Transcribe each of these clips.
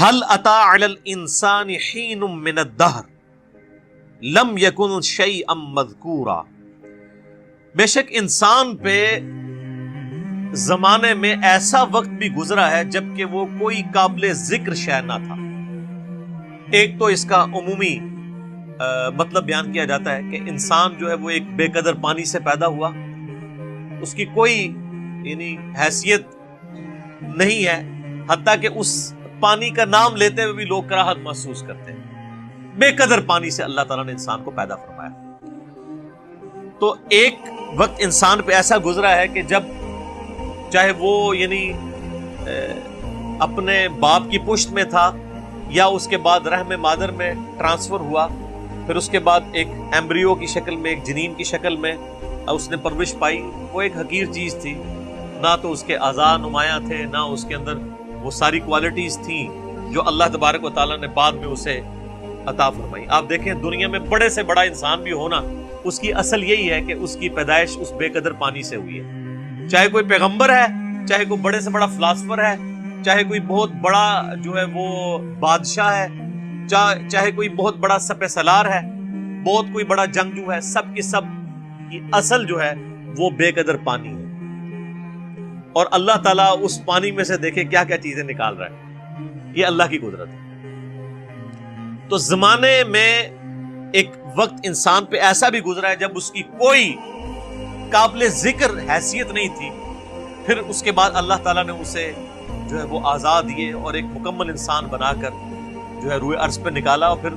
هل أتى على الإنسان حين من الدهر لم يكن شيئا مذکورا. بے شک انسان پہ زمانے میں ایسا وقت بھی گزرا ہے جبکہ وہ کوئی قابل ذکر شے نہ تھا. ایک تو اس کا عمومی مطلب بیان کیا جاتا ہے کہ انسان جو ہے وہ ایک بے قدر پانی سے پیدا ہوا، اس کی کوئی یعنی حیثیت نہیں ہے، حتیٰ کہ اس پانی کا نام لیتے ہوئے بھی لوگ کراہت محسوس کرتے ہیں. بے قدر پانی سے اللہ تعالیٰ نے انسان کو پیدا فرمایا. تو ایک وقت انسان پہ ایسا گزرا ہے کہ جب چاہے وہ یعنی اپنے باپ کی پشت میں تھا یا اس کے بعد رحم مادر میں ٹرانسفر ہوا، پھر اس کے بعد ایک ایمبریو کی شکل میں، ایک جنین کی شکل میں اس نے پرورش پائی. وہ ایک حقیر چیز تھی، نہ تو اس کے اعضاء نمایاں تھے، نہ اس کے اندر وہ ساری کوالٹیز تھیں جو اللہ تبارک و تعالیٰ نے بعد میں اسے عطا فرمائی. آپ دیکھیں دنیا میں بڑے سے بڑا انسان بھی ہونا، اس کی اصل یہی ہے کہ اس کی پیدائش اس بے قدر پانی سے ہوئی ہے. چاہے کوئی پیغمبر ہے، چاہے کوئی بڑے سے بڑا فلاسفر ہے، چاہے کوئی بہت بڑا جو ہے وہ بادشاہ ہے، چاہے کوئی بہت بڑا سپہ سالار ہے، بہت کوئی بڑا جنگجو ہے، سب کی سب کی اصل جو ہے وہ بے قدر پانی ہے. اور اللہ تعالیٰ اس پانی میں سے دیکھے کیا کیا چیزیں نکال رہا ہے. یہ اللہ کی قدرت ہے. تو زمانے میں ایک وقت انسان پہ ایسا بھی گزرا ہے جب اس کی کوئی قابل ذکر حیثیت نہیں تھی. پھر اس کے بعد اللہ تعالیٰ نے اسے جو ہے وہ آزاد دیے اور ایک مکمل انسان بنا کر جو ہے روئے ارض پہ نکالا. اور پھر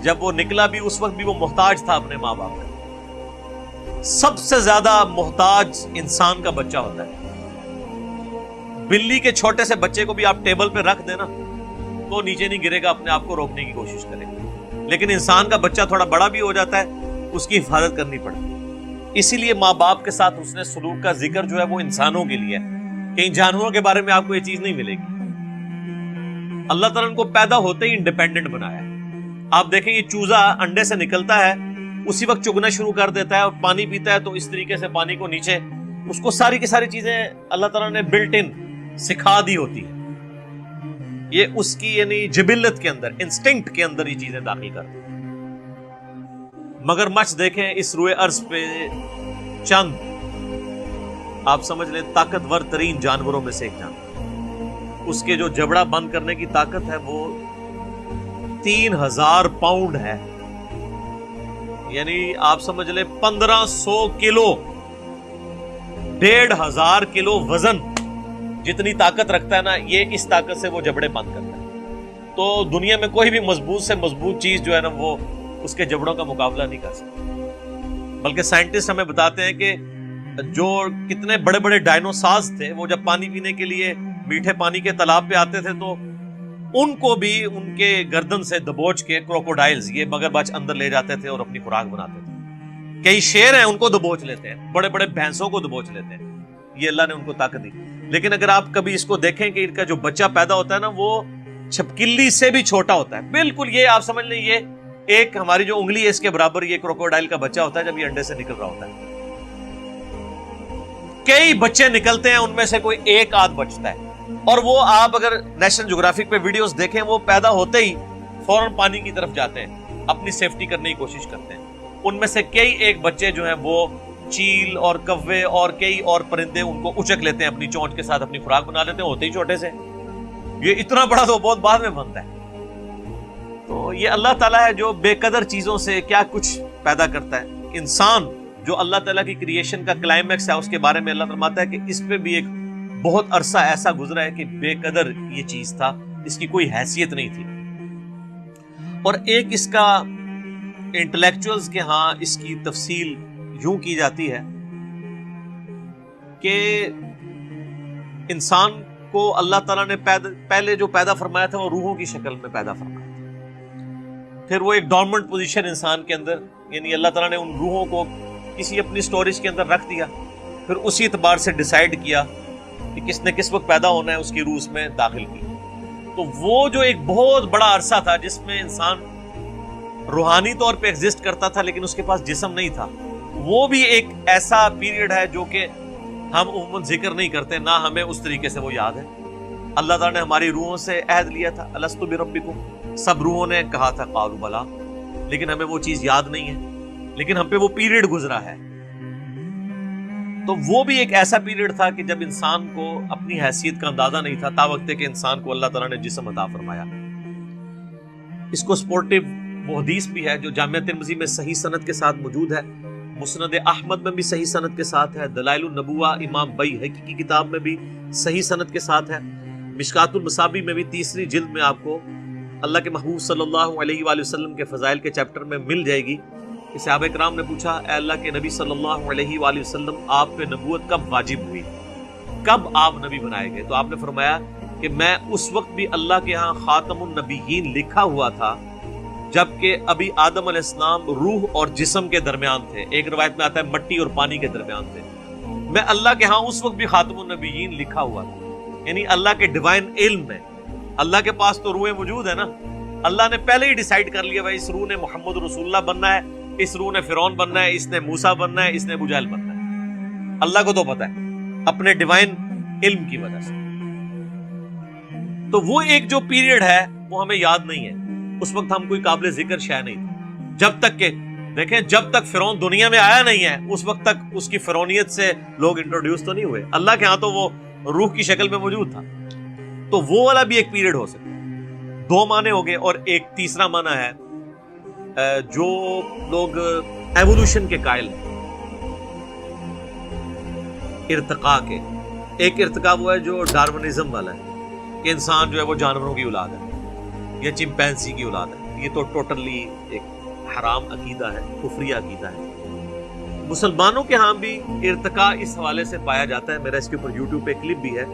جب وہ نکلا بھی اس وقت بھی وہ محتاج تھا اپنے ماں باپ کا. سب سے زیادہ محتاج انسان کا بچہ ہوتا ہے. بلی کے چھوٹے سے بچے کو بھی آپ ٹیبل پہ رکھ دینا تو نیچے نہیں گرے گا، اپنے آپ کو روکنے کی کوشش کرے گا. لیکن انسان کا بچہ تھوڑا بڑا بھی ہو جاتا ہے، اس کی حفاظت کرنی پڑتی ہے. اسی لیے ماں باپ کے ساتھ اس نے سلوک کا ذکر جو ہے وہ انسانوں کے لیے ہے. کہیں جانوروں کے بارے میں آپ کو یہ چیز نہیں ملے گی. اللہ تعالیٰ نے کو پیدا ہوتے ہی انڈیپینڈنٹ بنایا ہے. آپ دیکھیں یہ چوزا انڈے سے نکلتا ہے، اسی وقت چگنا شروع کر دیتا ہے اور پانی پیتا ہے، تو اس طریقے سے پانی کو نیچے اس کو ساری کی ساری چیزیں اللہ تعالیٰ نے بلٹ ان سکھا دی ہوتی ہے. یہ اس کی یعنی جبلت کے اندر، انسٹنکٹ کے اندر یہ چیزیں داخل کرتی ہیں. مگر مچھ دیکھیں اس روئے ارض پہ چند آپ سمجھ لیں طاقتور ترین جانوروں میں سے ایک جانور. اس کے جو جبڑا بند کرنے کی طاقت ہے وہ 3000 پاؤنڈ ہے. یعنی آپ سمجھ لیں 1500 کلو، 1500 کلو وزن جتنی طاقت رکھتا ہے نا، یہ اس طاقت سے وہ جبڑے بند کرتا ہے. تو دنیا میں کوئی بھی مضبوط سے مضبوط چیز جو ہے نا وہ اس کے جبڑوں کا مقابلہ نہیں کر سکتی. بلکہ سائنٹسٹ ہمیں بتاتے ہیں کہ جو کتنے بڑے بڑے ڈائنوسارز تھے، وہ جب پانی پینے کے لیے میٹھے پانی کے تالاب پہ آتے تھے تو ان کو بھی ان کے گردن سے دبوچ کے کروکوڈائلز، یہ مگرمچھ اندر لے جاتے تھے اور اپنی خوراک بناتے تھے. کئی شیر ہیں ان کو دبوچ لیتے ہیں، بڑے بڑے بھینسوں کو دبوچ لیتے ہیں. یہ اللہ نے ان کو طاقت دی. لیکن اگر آپ کبھی اس کو دیکھیں کہ ان کا جو بچہ پیدا ہوتا ہے نا وہ چھپکلی سے بھی چھوٹا ہوتا ہے. بالکل یہ آپ سمجھ لیں یہ ایک ہماری جو انگلی ہے اس کے برابر یہ کروکوڈائل کا بچہ ہوتا ہے جب یہ انڈے سے نکل رہا ہوتا ہے. کئی بچے نکلتے ہیں، ان میں سے کوئی ایک آدھ بچتا ہے. اور وہ آپ اگر نیشنل جغرافک پہ ویڈیوز دیکھیں، وہ پیدا ہوتے ہی فوراً پانی کی طرف جاتے ہیں، اپنی سیفٹی کرنے کی کوشش کرتے ہیں. ان میں سے کئی ایک بچے جو ہیں وہ چیل اور کوے اور کئی اور پرندے ان کو اچک لیتے ہیں، اپنی چونچ کے ساتھ اپنی خوراک بنا لیتے ہیں، ہوتے ہی چھوٹے سے. یہ اتنا بڑا تو بہت بعد میں بنتا ہے. تو یہ اللہ تعالیٰ ہے جو بے قدر چیزوں سے کیا کچھ پیدا کرتا ہے. انسان جو اللہ تعالیٰ کی کریشن کا کلائمیکس ہے، اس کے بارے میں اللہ فرماتا ہے کہ اس پہ بھی ایک بہت عرصہ ایسا گزرا ہے کہ بے قدر یہ چیز تھا، اس کی کوئی حیثیت نہیں تھی. اور ایک اس کا انٹلیکچوئلز کے ہاں اس کی تفصیل یوں کی جاتی ہے کہ انسان کو اللہ تعالیٰ نے پہلے جو پیدا فرمایا تھا وہ روحوں کی شکل میں پیدا فرمایا تھا. پھر وہ ایک ڈورمنٹ پوزیشن انسان کے اندر، یعنی اللہ تعالیٰ نے ان روحوں کو کسی اپنی سٹوریج کے اندر رکھ دیا. پھر اسی اعتبار سے ڈیسائیڈ کیا کہ کس نے کس وقت پیدا ہونا ہے، اس کی روح اس میں داخل کی. تو وہ جو ایک بہت بڑا عرصہ تھا جس میں انسان روحانی طور پہ ایگزسٹ کرتا تھا لیکن اس کے پاس جسم نہیں تھا، وہ بھی ایک ایسا پیریڈ ہے جو کہ ہم عموماً ذکر نہیں کرتے، نہ ہمیں اس طریقے سے وہ یاد ہے. اللہ تعالیٰ نے ہماری روحوں سے عہد لیا تھا الستو بربکم، سب روحوں نے کہا تھا قالوا بلا، لیکن ہمیں وہ چیز یاد نہیں ہے، لیکن ہم پہ وہ پیریڈ گزرا ہے۔ تو وہ بھی ایک ایسا پیریڈ تھا کہ جب انسان کو اپنی حیثیت کا اندازہ نہیں تھا، تا وقت کہ انسان کو اللہ تعالیٰ نے جسم عطا فرمایا۔ اس کو سپورٹیو وہ حدیث بھی ہے جو جامعہ ترمذی میں صحیح سند کے ساتھ موجود ہے، مسند احمد میں بھی صحیح سند کے ساتھ ہے، دلائل النبوہ امام بیہقی کی کتاب میں بھی صحیح سند کے ساتھ ہے، مشکات المصابیح میں بھی تیسری جلد میں آپ کو اللہ کے محبوب صلی اللہ علیہ وآلہ وسلم کے فضائل کے چیپٹر میں مل جائے گی کہ صحابہ کرام نے پوچھا اے اللہ کے نبی صلی اللہ علیہ وآلہ وسلم آپ پہ نبوت کب واجب ہوئی، کب آپ نبی بنائے گئے؟ تو آپ نے فرمایا کہ میں اس وقت بھی اللہ کے ہاں خاتم النبیین لکھا ہوا تھا جبکہ ابھی آدم علیہ السلام روح اور جسم کے درمیان تھے، ایک روایت میں آتا ہے مٹی اور پانی کے درمیان تھے، میں اللہ کے ہاں اس وقت بھی خاتم النبیین لکھا ہوا تھا، یعنی اللہ کے ڈیوائن علم میں۔ اللہ کے پاس تو روحیں موجود ہے نا، اللہ نے پہلے ہی ڈیسائیڈ کر لیا بھائی اس روح نے محمد رسول اللہ بننا ہے، اس روح نے فرعون بننا ہے، اس نے موسیٰ بننا ہے، اس نے ابو جہل بننا ہے۔ اللہ کو تو پتہ ہے اپنے ڈیوائن علم کی وجہ سے۔ تو وہ ایک جو پیریڈ ہے وہ ہمیں یاد نہیں ہے، اس وقت ہم کوئی قابل ذکر شے نہیں تھے، جب تک کہ دیکھیں جب تک فرعون دنیا میں آیا نہیں ہے اس وقت تک اس کی فرعونیت سے لوگ انٹروڈیوس تو نہیں ہوئے، اللہ کے ہاں تو وہ روح کی شکل میں موجود تھا۔ تو وہ والا بھی ایک پیریڈ ہو سکتا ہے۔ دو معنی ہو گئے، اور ایک تیسرا معنی ہے جو لوگ ایوولوشن کے قائل ہیں، ارتقاء کے۔ ایک ارتقاء وہ ہے جو ڈارونزم والا ہے کہ انسان جو ہے وہ جانوروں کی اولاد ہے یا چمپینزی کی اولاد ہے، یہ تو ٹوٹلی ایک حرام عقیدہ ہے، کفری عقیدہ ہے۔ مسلمانوں کے ہاں بھی ارتقاء اس حوالے سے پایا جاتا ہے، میرا اس کے اوپر یوٹیوب پہ کلپ بھی ہے،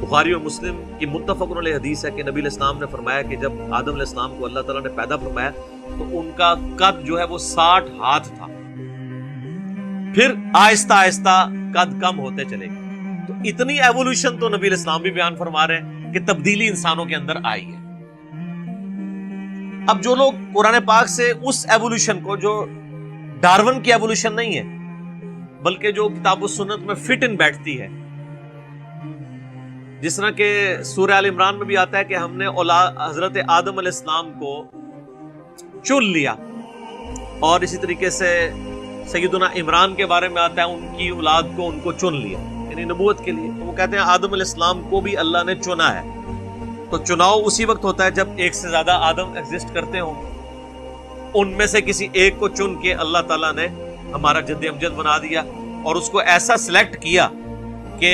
بخاری اور مسلم کی متفق علیہ حدیث ہے کہ نبی علیہ السلام نے فرمایا کہ جب آدم علیہ السلام کو اللہ تعالیٰ نے پیدا فرمایا تو ان کا قد جو ہے وہ 60 ہاتھ تھا، پھر آہستہ آہستہ قد کم ہوتے چلے گئے۔ تو اتنی ایوولوشن تو نبی علیہ السلام بھی بیان فرما رہے ہیں کہ تبدیلی انسانوں کے اندر آئی ہے۔ اب جو لوگ قرآن پاک سے اس ایوولوشن کو، جو ڈارون کی ایوولوشن نہیں ہے بلکہ جو کتاب و سنت میں فٹ ان بیٹھتی ہے، جس طرح کہ سورہ آل عمران میں بھی آتا ہے کہ ہم نے حضرت آدم علیہ السلام کو چن لیا، اور اسی طریقے سے سیدنا عمران کے بارے میں آتا ہے ان کی اولاد کو ان کو چن لیا، یعنی نبوت کے لیے۔ تو وہ کہتے ہیں آدم علیہ السلام کو بھی اللہ نے چنا ہے۔ تو چناؤ اسی وقت ہوتا ہے جب ایک سے زیادہ آدم ایگزسٹ کرتے ہوں، ان میں سے کسی ایک کو چن کے اللہ تعالیٰ نے ہمارا جد امجد بنا دیا اور اس کو ایسا سلیکٹ کیا کہ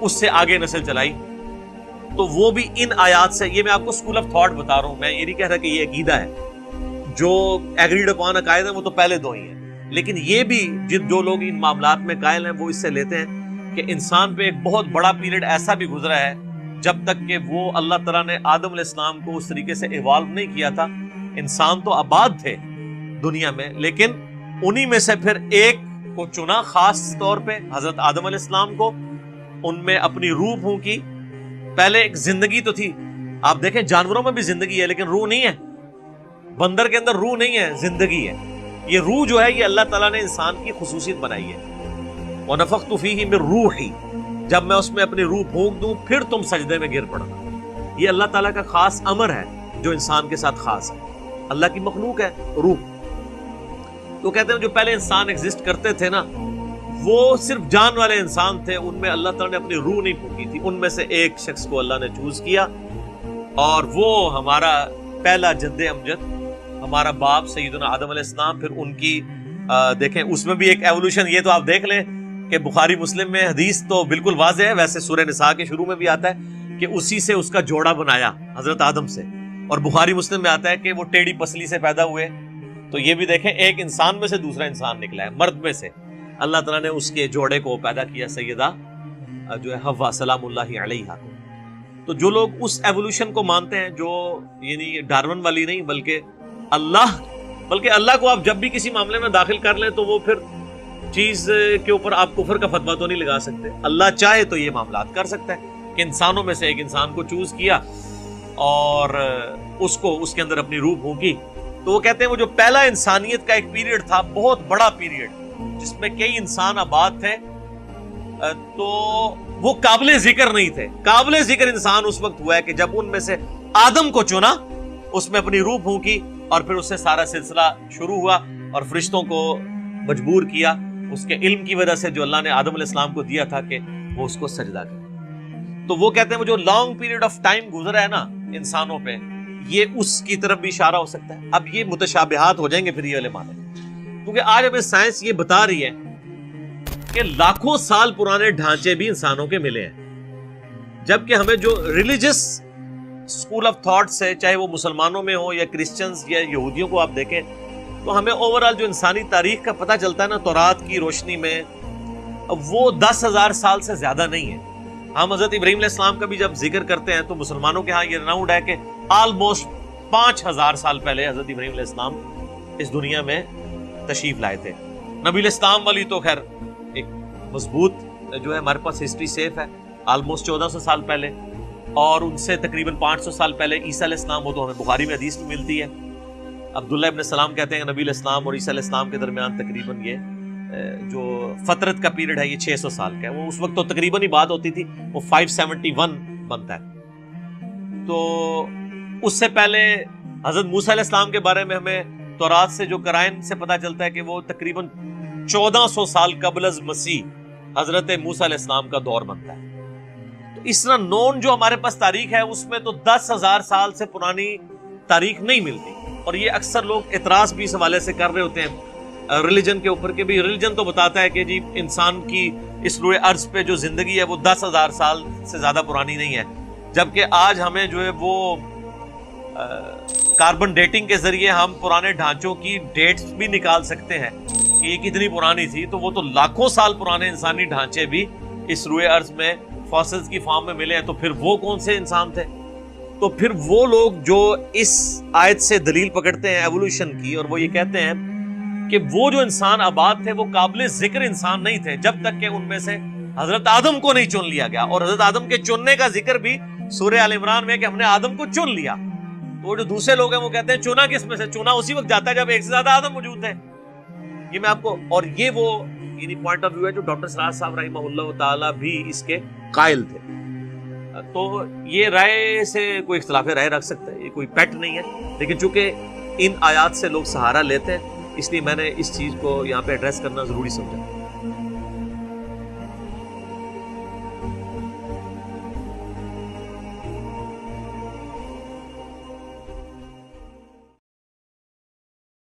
اس سے آگے نسل چلائی۔ تو وہ بھی ان آیات سے، یہ میں آپ کو اسکول آف تھاٹ بتا رہا ہوں، میں یہ نہیں کہہ رہا کہ یہ عقیدہ ہے، جو ایگریڈ اپان عقائد ہیں وہ تو پہلے دو ہی ہیں، لیکن یہ بھی جو لوگ ان معاملات میں قائل ہیں وہ اس سے لیتے ہیں کہ انسان پہ ایک بہت بڑا پیریڈ ایسا بھی گزرا ہے جب تک کہ وہ اللہ تعالیٰ نے آدم علیہ السلام کو اس طریقے سے ایوالو نہیں کیا تھا۔ انسان تو آباد تھے دنیا میں، لیکن انہی میں سے پھر ایک کو چنا خاص طور پہ، حضرت آدم علیہ السلام کو، ان میں اپنی روح پھونکی۔ پہلے ایک زندگی تو تھی، آپ دیکھیں جانوروں میں بھی زندگی ہے لیکن روح نہیں ہے، بندر کے اندر روح نہیں ہے، زندگی ہے۔ یہ روح جو ہے یہ اللہ تعالیٰ نے انسان کی خصوصیت بنائی ہے۔ وَنَفَخْتُ فِيهِ مِن رُوحِي، جب میں اس میں اپنی روح پھونک دوں پھر تم سجدے میں گر پڑنا۔ یہ اللہ تعالیٰ کا خاص امر ہے جو انسان کے ساتھ خاص ہے، اللہ کی مخلوق ہے روح۔ تو کہتے ہیں جو پہلے انسان ایگزسٹ کرتے تھے نا، وہ صرف جان والے انسان تھے، ان میں اللہ تعالیٰ نے اپنی روح نہیں پھونکی تھی۔ ان میں سے ایک شخص کو اللہ نے چوز کیا، اور وہ ہمارا پہلا جد امجد، ہمارا باپ سیدنا آدم علیہ السلام۔ پھر ان کی دیکھیں اس میں بھی ایک ایوولوشن، یہ تو آپ دیکھ لیں کہ بخاری مسلم میں حدیث تو بالکل واضح ہے، ویسے سورہ نساء کے شروع میں بھی آتا ہے کہ اسی سے اس کا جوڑا بنایا حضرت آدم سے، اور بخاری مسلم میں آتا ہے کہ وہ ٹیڑھی پسلی سے پیدا ہوئے۔ تو یہ بھی دیکھیں ایک انسان میں سے دوسرا انسان نکلا ہے، مرد میں سے اللہ تعالیٰ نے اس کے جوڑے کو پیدا کیا، سیدہ جو ہے حوا سلام اللہ علیہا کو۔ تو جو لوگ اس ایوولوشن کو مانتے ہیں، جو یعنی ڈارون والی نہیں بلکہ اللہ کو آپ جب بھی کسی معاملے میں داخل کر لیں تو وہ پھر چیز کے اوپر آپ کفر کا فتویٰ تو نہیں لگا سکتے۔ اللہ چاہے تو یہ معاملات کر سکتا ہے کہ انسانوں میں سے ایک انسان کو چوز کیا اور اس کو اس کے اندر اپنی روح پھونکی۔ تو وہ کہتے ہیں وہ جو پہلا انسانیت کا ایک پیریڈ تھا، بہت بڑا پیریڈ جس میں کئی انسان آباد تھے، تو وہ قابل ذکر نہیں تھے. قابل ذکر انسان اس وقت ہوا ہے کہ جب ان میں سے آدم کو چنا, اس میں اپنی روح پھونکی, اور پھر اس سے سارا سلسلہ شروع ہوا, اور فرشتوں کو مجبور کیا اس کے علم کی وجہ سے جو اللہ نے آدم علیہ السلام کو دیا تھا کہ وہ اس کو سجدہ کرے. تو وہ کہتے ہیں وہ جو لانگ پیریڈ آف ٹائم گزرا ہے نا انسانوں پہ, یہ اس کی طرف بھی اشارہ ہو سکتا ہے. اب یہ متشابہات ہو جائیں گے پھر یہ والے معنی, کیونکہ آج ہمیں سائنس یہ بتا رہی ہے کہ لاکھوں سال پرانے ڈھانچے بھی انسانوں کے ملے ہیں, جبکہ ہمیں جو ریلیجس اسکول آف تھاٹس ہے, چاہے وہ مسلمانوں میں ہو یا کرسچنز یا یہودیوں کو آپ دیکھیں, تو ہمیں اوورآل جو انسانی تاریخ کا پتہ چلتا ہے نا تورات کی روشنی میں, وہ 10,000 سال سے زیادہ نہیں ہے. ہم حضرت ابراہیم علیہ السلام کا بھی جب ذکر کرتے ہیں تو مسلمانوں کے ہاں یہ راؤنڈ ہے کہ آلموسٹ 5,000 سال پہلے حضرت ابراہیم علیہ السلام اس دنیا میں تشریف لائے تھے. نبی علیہ السلام والی تو خیر ایک مضبوط جو ہے ہمارے پاس ہسٹری سیف ہے, آلموسٹ 1400 سال پہلے, اور ان سے تقریباً 500 سال پہلے عیسیٰ علیہ السلام, وہ تو ہمیں بخاری میں حدیث میں ملتی ہے. عبداللہ ابن سلام کہتے ہیں کہ نبی علیہ السلام اور عیسیٰ علیہ السلام کے درمیان تقریباً یہ جو فترت کا پیریڈ ہے یہ 600 سال کا ہے. وہ اس وقت تو تقریباً ہی بات ہوتی تھی, وہ 571 بنتا ہے. تو اس سے پہلے حضرت موسیٰ علیہ السلام کے بارے میں ہمیں تورات سے جو قرائن سے پتہ چلتا ہے کہ وہ تقریباً 1400 سال قبل از مسیح حضرت موسیٰ علیہ السلام کا دور بنتا ہے. تو اس طرح نون جو ہمارے پاس تاریخ ہے اس میں تو 10,000 سال سے پرانی تاریخ نہیں ملتی, اور یہ اکثر لوگ اعتراض بھی اس حوالے سے کر رہے ہوتے ہیں ریلیجن کے اوپر کہ بھی ریلیجن تو بتاتا ہے کہ جی انسان کی اس روئے ارض پہ جو زندگی ہے وہ 10,000 سال سے زیادہ پرانی نہیں ہے, جبکہ آج ہمیں جو ہے وہ کاربن ڈیٹنگ کے ذریعے ہم پرانے ڈھانچوں کی ڈیٹس بھی نکال سکتے ہیں کہ یہ کتنی پرانی تھی. تو وہ تو لاکھوں سال پرانے انسانی ڈھانچے بھی اس روئے ارض میں فاسلز کی فارم میں ملے ہیں. تو پھر وہ کون سے انسان تھے؟ تو پھر وہ لوگ جو اس آیت سے دلیل پکڑتے ہیں ایوولوشن کی, اور وہ یہ کہتے ہیں کہ وہ جو انسان آباد تھے وہ قابل ذکر انسان نہیں تھے جب تک کہ ان میں سے حضرت آدم کو نہیں چن لیا گیا. اور حضرت آدم کے چننے کا ذکر بھی سورہ آل عمران میں کہ ہم نے آدم کو چن لیا. تو وہ جو دوسرے لوگ ہیں وہ کہتے ہیں چنا کس میں سے؟ چنا اسی وقت جاتا ہے جب ایک سے زیادہ آدم موجود ہے. یہ میں آپ کو, اور یہ وہ یعنی پوائنٹ آف ویو ہے جو ڈاکٹر سراج صاحب رحمہ اللہ تعالی بھی اس کے قائل تھے. تو یہ رائے سے کوئی اختلاف رائے رکھ سکتا ہے, یہ کوئی پیٹ نہیں ہے, لیکن چونکہ ان آیات سے لوگ سہارا لیتے ہیں اس لیے میں نے اس چیز کو یہاں پہ ایڈریس کرنا ضروری سمجھا.